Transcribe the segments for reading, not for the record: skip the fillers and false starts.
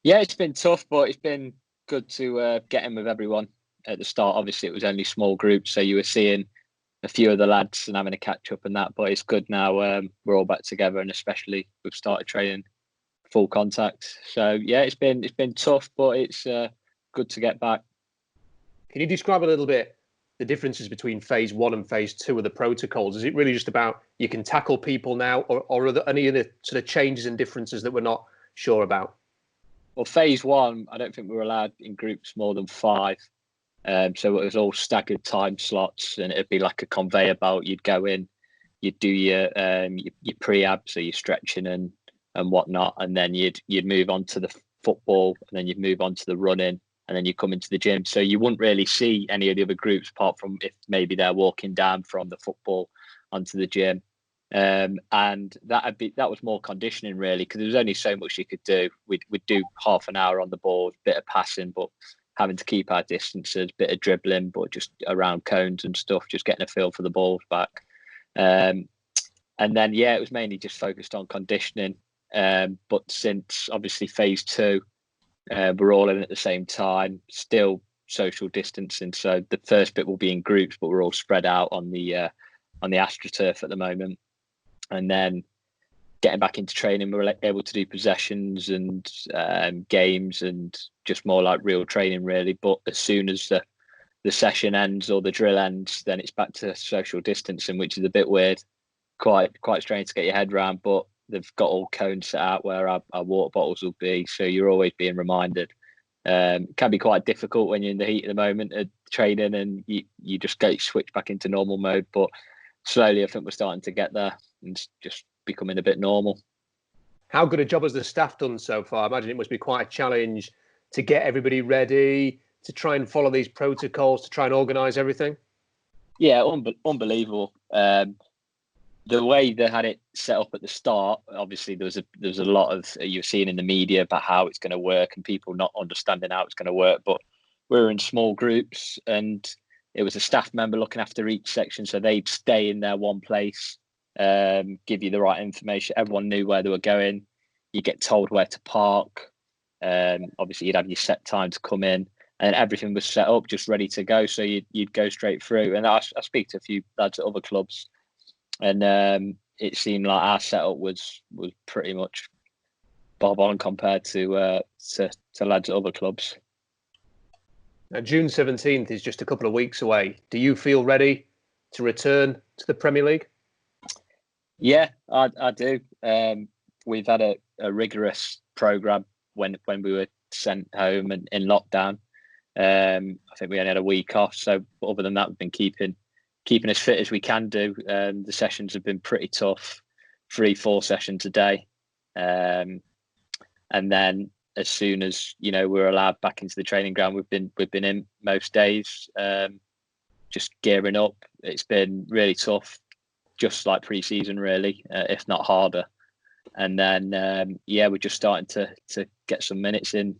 Yeah, it's been tough, but it's been good to get in with everyone at the start. Obviously, it was only small groups, so you were seeing a few of the lads and having a catch up and that. But it's good now. We're all back together, and especially we've started training full contact. So yeah, it's been tough, but it's good to get back. Can you describe a little bit the differences between phase 1 and phase 2 of the protocols? Is it really just about you can tackle people now, or are there any other sort of changes and differences that we're not sure about? Well, phase 1, I don't think we were allowed in groups more than 5. So it was all staggered time slots, and it'd be like a conveyor belt. You'd go in, you'd do your pre-ab, so your stretching and whatnot, and then you'd move on to the football, and then you'd move on to the running, and then you come into the gym. So you wouldn't really see any of the other groups apart from if maybe they're walking down from the football onto the gym. And that was more conditioning really, because there was only so much you could do. We'd do half an hour on the board, bit of passing, but having to keep our distances, bit of dribbling, but just around cones and stuff, just getting a feel for the balls back. And then it was mainly just focused on conditioning. But since obviously phase 2, we're all in at the same time, still social distancing. So the first bit will be in groups, but we're all spread out on the AstroTurf at the moment. And then getting back into training, we were able to do possessions and games and just more like real training really. But as soon as the session ends or the drill ends, then it's back to social distancing, which is a bit weird, quite strange to get your head around. But they've got all cones set out where our water bottles will be, so you're always being reminded. It can be quite difficult when you're in the heat of the moment at training and you just get switched back into normal mode. But slowly, I think we're starting to get there and just becoming a bit normal. How good a job has the staff done so far? I imagine it must be quite a challenge to get everybody ready, to try and follow these protocols, to try and organise everything. Yeah, unbelievable. The way they had it set up at the start, obviously there was a lot of you're seeing in the media about how it's going to work and people not understanding how it's going to work. But we were in small groups and it was a staff member looking after each section, so they'd stay in their one place, give you the right information. Everyone knew where they were going. You get told where to park. Obviously, you'd have your set time to come in, and everything was set up, just ready to go. So you'd go straight through. And I speak to a few lads at other clubs, and it seemed like our setup was pretty much bob on compared to lads at other clubs. Now, June 17th is just a couple of weeks away. Do you feel ready to return to the Premier League? Yeah, I do. We've had a rigorous programme when we were sent home and in lockdown. I think we only had a week off. So other than that, we've been keeping as fit as we can do. The sessions have been pretty tough, 3-4 sessions a day. And then as soon as we're allowed back into the training ground, we've been in most days, just gearing up. It's been really tough, just like pre-season really, if not harder. And then we're just starting to get some minutes in.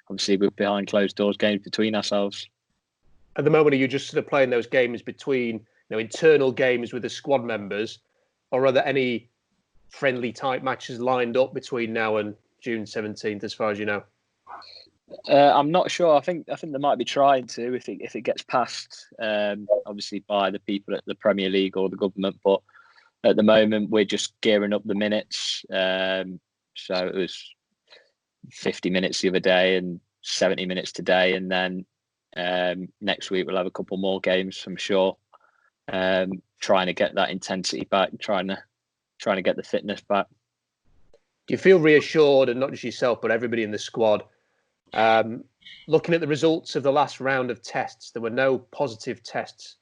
Obviously, we're behind closed doors games between ourselves. At the moment, are you just sort of playing those games between internal games with the squad members, or are there any friendly type matches lined up between now and June 17th, as far as you know? I'm not sure. I think they might be trying to if it gets passed, obviously by the people at the Premier League or the government. But at the moment, we're just gearing up the minutes. So it was 50 minutes the other day and 70 minutes today, and then next week we'll have a couple more games, I'm sure. Trying to get that intensity back, trying to get the fitness back. Do you feel reassured, and not just yourself, but everybody in the squad? Looking at the results of the last round of tests, there were no positive tests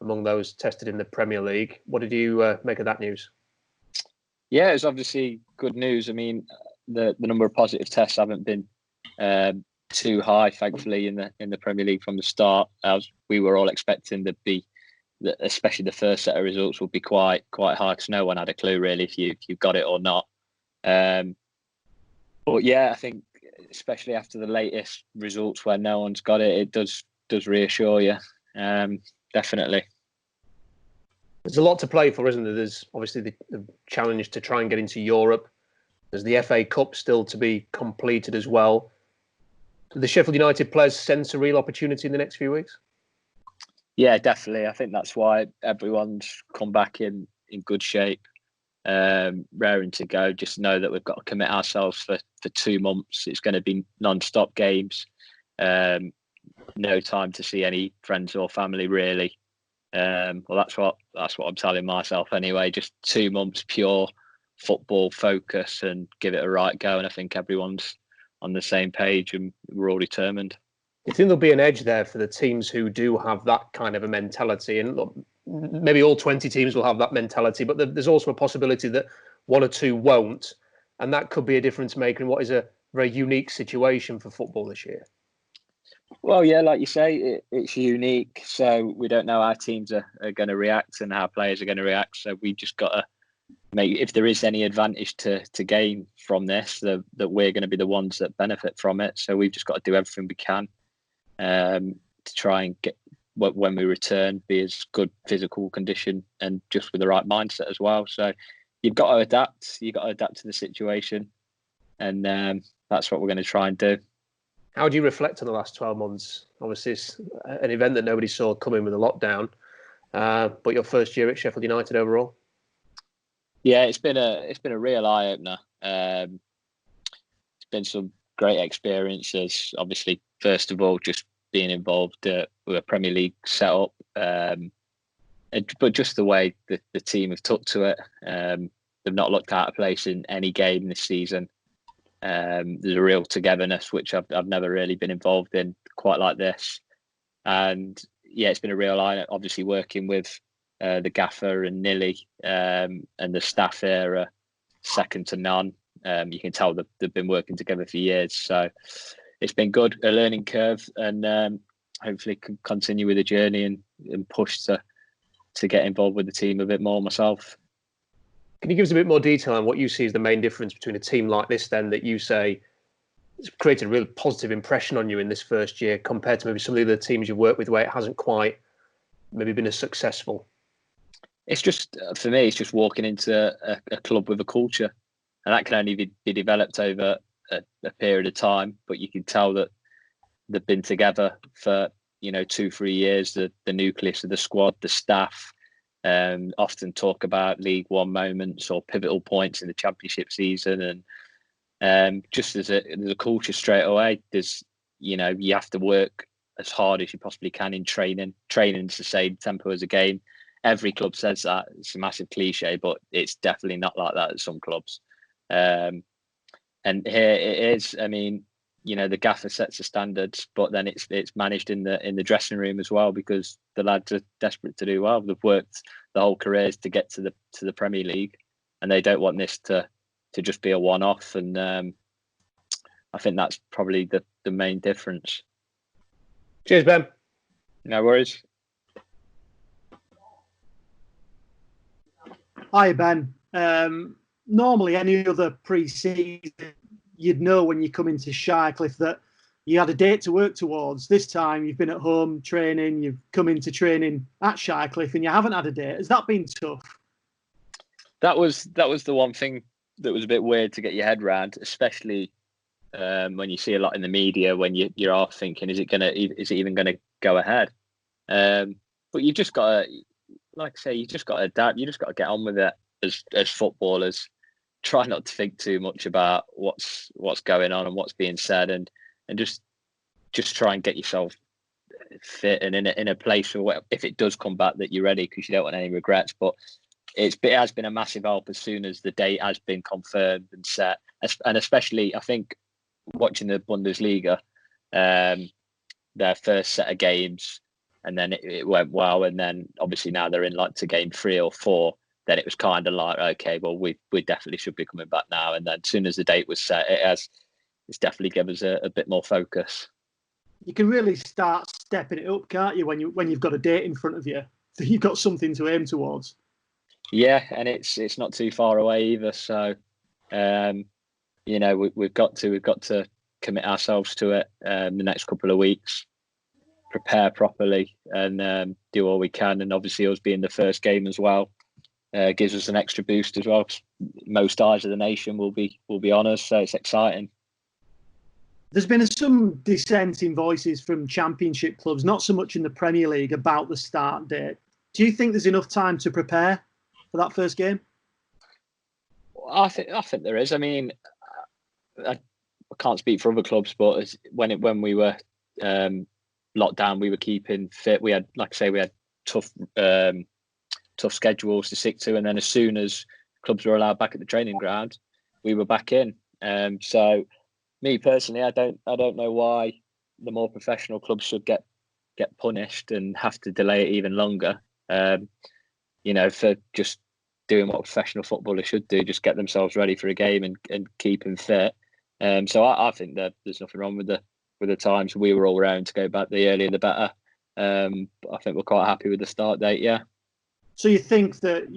among those tested in the Premier League. What did you make of that news? Yeah, it's obviously good news. I mean, the number of positive tests haven't been too high, thankfully, in the Premier League from the start. As we were all expecting to be, especially the first set of results would be quite high, because no one had a clue really if you got it or not. But yeah, I think especially after the latest results where no one's got it, it does reassure you. Definitely. There's a lot to play for, isn't there? There's obviously the challenge to try and get into Europe. There's the FA Cup still to be completed as well. Do the Sheffield United players sense a real opportunity in the next few weeks? Yeah, definitely. I think that's why everyone's come back in good shape, raring to go. Just know that we've got to commit ourselves for 2 months. It's going to be non-stop games. No time to see any friends or family really. Well, that's what I'm telling myself anyway. Just 2 months pure football focus and give it a right go. And I think everyone's on the same page and we're all determined. Do you think there'll be an edge there for the teams who do have that kind of a mentality? And look, maybe all 20 teams will have that mentality, but there's also a possibility that 1 or 2 won't. And that could be a difference maker in what is a very unique situation for football this year. Well, yeah, like you say, it's unique. So we don't know how teams are going to react and how players are going to react. So we just got to make, if there is any advantage to gain from this, that we're going to be the ones that benefit from it. So we've just got to do everything we can to try and get, when we return, be as good physical condition and just with the right mindset as well. So you've got to adapt. You've got to adapt to the situation. And that's what we're going to try and do. How do you reflect on the last 12 months? Obviously, it's an event that nobody saw coming with a lockdown, but your first year at Sheffield United overall? Yeah, it's been a real eye opener. It's been some great experiences. Obviously, first of all, just being involved with a Premier League setup, but just the way the team have took to it. They've not looked out of place in any game this season. There's a real togetherness which I've never really been involved in quite like this, and yeah, it's been a real eye. Obviously, working with the gaffer and Nilly and the staff here are second to none. You can tell that they've been working together for years, so it's been good, a learning curve, and hopefully can continue with the journey and push to get involved with the team a bit more myself. Can you give us a bit more detail on what you see as the main difference between a team like this, then, that you say it's created a really positive impression on you in this first year compared to maybe some of the other teams you've worked with where it hasn't quite maybe been as successful? It's just, for me, it's just walking into a club with a culture, and that can only be developed over a period of time. But you can tell that they've been together for 2-3 years. The nucleus of the squad, the staff. Often talk about League One moments or pivotal points in the Championship season, and just there's a culture straight away. There's you have to work as hard as you possibly can in training. Training's the same tempo as a game. Every club says that. It's a massive cliche, but it's definitely not like that at some clubs. And here it is. I mean, the gaffer sets the standards, but then it's managed in the dressing room as well, because the lads are desperate to do well. They've worked the whole careers to get to the Premier League, and they don't want this to just be a one-off. And I think that's probably the main difference. Cheers, Ben. No worries. Hi, Ben. Normally, any other pre-season, you'd know when you come into Shirecliffe that you had a date to work towards. This time you've been at home training, you've come into training at Shirecliffe and you haven't had a date. Has that been tough? That was the one thing that was a bit weird to get your head around, especially when you see a lot in the media, when you're off thinking, is it even going to go ahead? But you just got to, like I say, you just got to adapt. You just got to get on with it as footballers. Try not to think too much about what's going on and what's being said, and just try and get yourself fit and in a place where, if it does come back, that you're ready, because you don't want any regrets. But it has been a massive help as soon as the date has been confirmed and set, and especially I think watching the Bundesliga, their first set of games, and then it went well, and then obviously now they're in to game 3 or 4. Then it was kind of like, okay, well, we definitely should be coming back now. And then as soon as the date was set, it's definitely given us a bit more focus. You can really start stepping it up, can't you, when you've got a date in front of you? So you've got something to aim towards. Yeah, and it's not too far away either. So, we've got to commit ourselves to it the next couple of weeks, prepare properly, and do all we can. And obviously, us being the first game as well, gives us an extra boost as well. 'Cause most eyes of the nation will be on us, so it's exciting. There's been some dissenting voices from Championship clubs, not so much in the Premier League, about the start date. Do you think there's enough time to prepare for that first game? I think there is. I mean, I can't speak for other clubs, but when we were locked down, we were keeping fit. We had, like I say, we had tough schedules to stick to, and then as soon as clubs were allowed back at the training ground, we were back in. So, me personally, I don't know why the more professional clubs should get punished and have to delay it even longer. For just doing what professional footballers should do, just get themselves ready for a game and keep them fit. So I think that there's nothing wrong with the times. We were all around to go back. The earlier the better. I think we're quite happy with the start date. Yeah. So you think that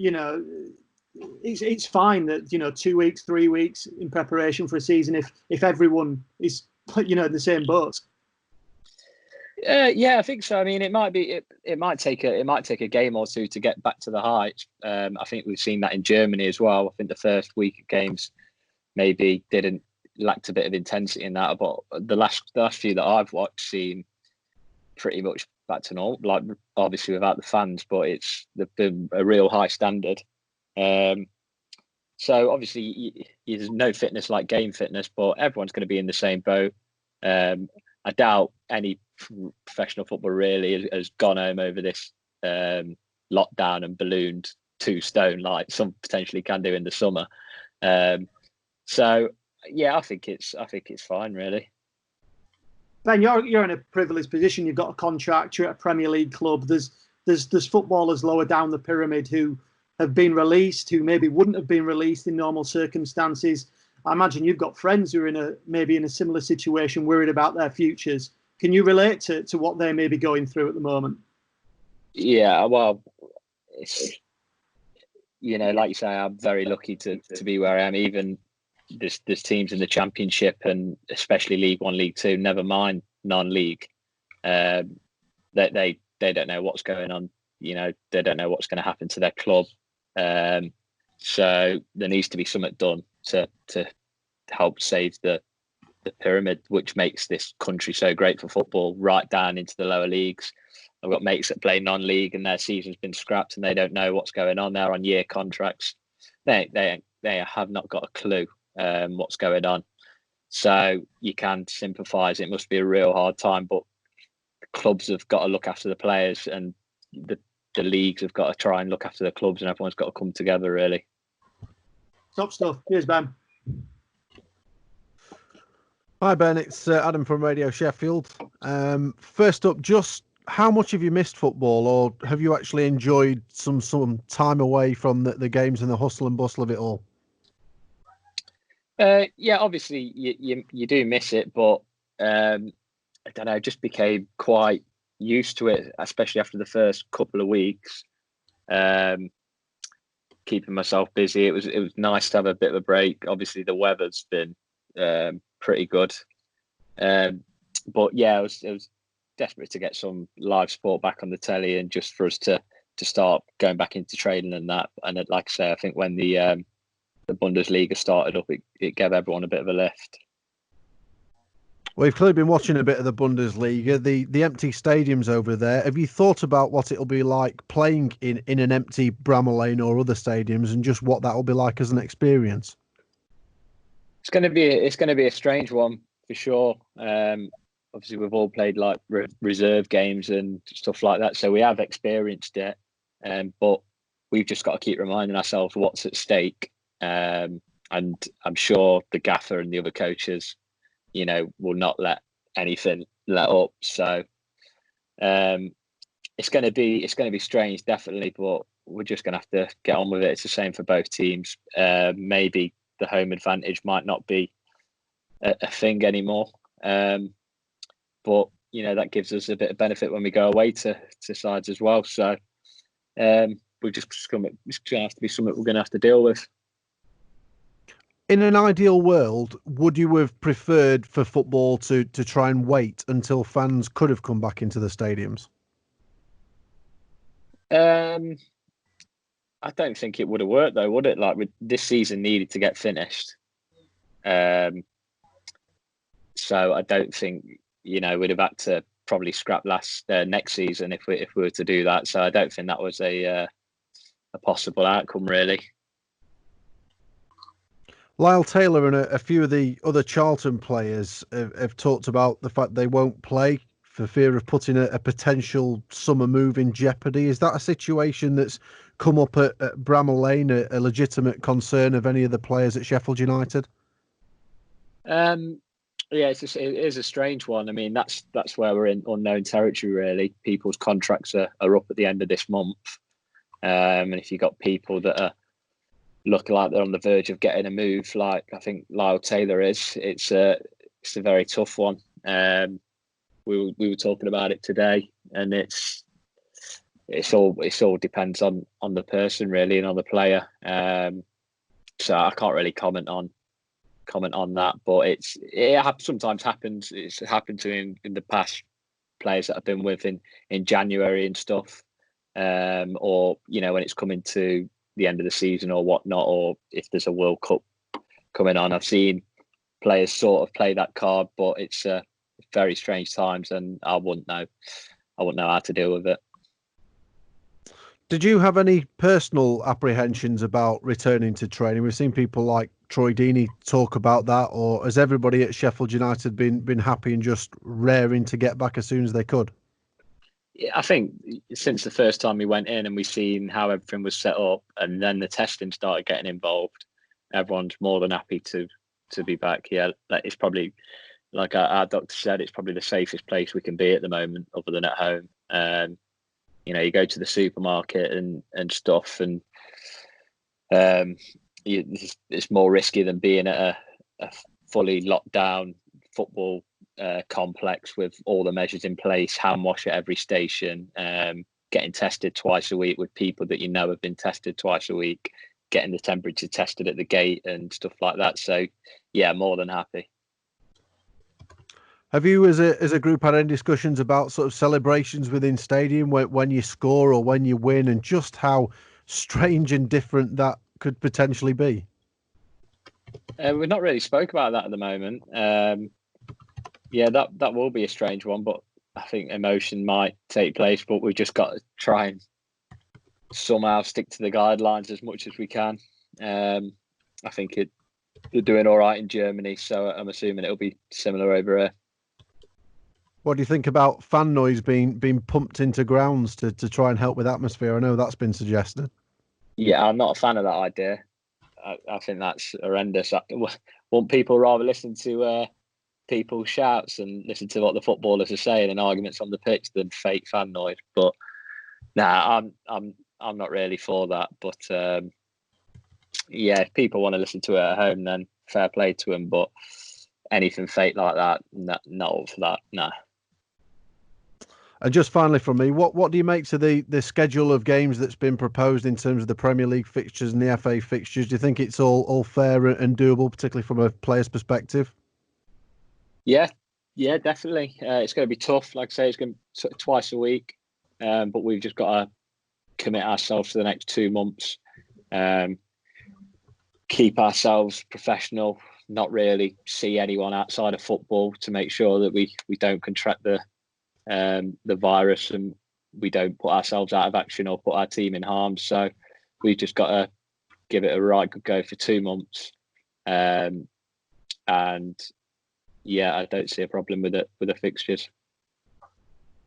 it's fine that 2 weeks, 3 weeks in preparation for a season if everyone is in the same boat. Yeah, I think so. I mean, it might take a game or two to get back to the heights. I think we've seen that in Germany as well. I think the first week of games maybe lacked a bit of intensity in that, but the last few that I've watched seem pretty much back to normal. Like, obviously without the fans, but they've been a real high standard. So obviously there's no fitness like game fitness, but everyone's going to be in the same boat. I doubt any professional football really has gone home over this lockdown and ballooned 2 stone like some potentially can do in the summer. So yeah, I think it's fine really. Ben, you're in a privileged position. You've got a contract. You're at a Premier League club. There's footballers lower down the pyramid who have been released, who maybe wouldn't have been released in normal circumstances. I imagine you've got friends who are maybe in a similar situation, worried about their futures. Can you relate to what they may be going through at the moment? Yeah, well, it's, like you say, I'm very lucky to be where I am. Even there's teams in the Championship and especially League One, League Two, never mind non-league. They don't know what's going on. They don't know what's going to happen to their club. So there needs to be something done to help save the pyramid, which makes this country so great for football, right down into the lower leagues. I've got mates that play non-league and their season's been scrapped and they don't know what's going on. They're on year contracts. They have not got a clue what's going on. So you can sympathise. It must be a real hard time, but clubs have got to look after the players and the leagues have got to try and look after the clubs, and everyone's got to come together really. Top stuff. Cheers, Ben. Hi, Ben. It's Adam from Radio Sheffield. First up, just how much have you missed football, or have you actually enjoyed some time away from the games and the hustle and bustle of it all? Yeah, obviously you do miss it, but I don't know, just became quite used to it, especially after the first couple of weeks. Keeping myself busy. It was nice to have a bit of a break. Obviously, the weather's been pretty good, but yeah, I was desperate to get some live sport back on the telly and just for us to start going back into training and that. And like I say, I think when the Bundesliga started up, it gave everyone a bit of a lift. Well, you've clearly been watching a bit of the Bundesliga, the empty stadiums over there. Have you thought about what it'll be like playing in an empty Bramall Lane or other stadiums, and just what that'll be like as an experience? It's going to be a strange one for sure. Obviously, we've all played like reserve games and stuff like that, so we have experienced it. But we've just got to keep reminding ourselves what's at stake. And I'm sure the gaffer and the other coaches, will not let anything let up. So it's going to be strange, definitely, but we're just going to have to get on with it. It's the same for both teams. Maybe the home advantage might not be a thing anymore, but that gives us a bit of benefit when we go away to sides as well. So it's going to have to be something we're going to have to deal with. In an ideal world, would you have preferred for football to try and wait until fans could have come back into the stadiums? I don't think it would have worked though, would it? Like this season needed to get finished. So I don't think we'd have had to probably scrap next season if we were to do that. So I don't think that was a possible outcome really. Lyle Taylor and a few of the other Charlton players have talked about the fact they won't play for fear of putting a potential summer move in jeopardy. Is that a situation that's come up at Bramall Lane, a legitimate concern of any of the players at Sheffield United? Yeah, it is a strange one. I mean, that's where we're in unknown territory, really. People's contracts are up at the end of this month. And if you've got people that are looking like they're on the verge of getting a move, like I think Lyle Taylor is, it's a very tough one. We were talking about it today, and it's all depends on the person really and on the player. So I can't really comment on that, but it sometimes happens. It's happened to me in the past, players that I've been with in January and stuff, or when it's coming to the end of the season or whatnot, or if there's a World Cup coming on. I've seen players sort of play that card, but it's very strange times, and I wouldn't know how to deal with it. Did you have any personal apprehensions about returning to training? We've seen people like Troy Deeney talk about that, or has everybody at Sheffield United been happy and just raring to get back as soon as they could? Yeah, I think since the first time we went in and we seen how everything was set up, and then the testing started getting involved, everyone's more than happy to be back. Yeah, it's probably, like our doctor said, it's probably the safest place we can be at the moment, other than at home. You go to the supermarket and stuff, and it's more risky than being at a fully locked down football complex with all the measures in place, hand wash at every station, getting tested twice a week with people that have been tested twice a week, getting the temperature tested at the gate and stuff like that. So yeah, more than happy. Have you as a group had any discussions about sort of celebrations within stadium when you score or when you win, and just how strange and different that could potentially be? We've not really spoke about that at the moment. Yeah, that will be a strange one, but I think emotion might take place, but we've just got to try and somehow stick to the guidelines as much as we can. I think they're doing all right in Germany, so I'm assuming it'll be similar over here. What do you think about fan noise being pumped into grounds to try and help with atmosphere? I know that's been suggested. Yeah, I'm not a fan of that idea. I think that's horrendous. Won't people rather listen to people's shouts and listen to what the footballers are saying and arguments on the pitch than fake fan noise? But I'm not really for that. But if people want to listen to it at home, then fair play to them. But anything fake like that, not all for that. No. And just finally from me, what do you make to the schedule of games that's been proposed in terms of the Premier League fixtures and the FA fixtures? Do you think it's all fair and doable, particularly from a player's perspective? Yeah, definitely. It's going to be tough. Like I say, it's going to be twice a week, but we've just got to commit ourselves for the next 2 months, keep ourselves professional, not really see anyone outside of football, to make sure that we don't contract the virus and we don't put ourselves out of action or put our team in harm. So we've just got to give it a right good go for 2 months, and I don't see a problem with the fixtures.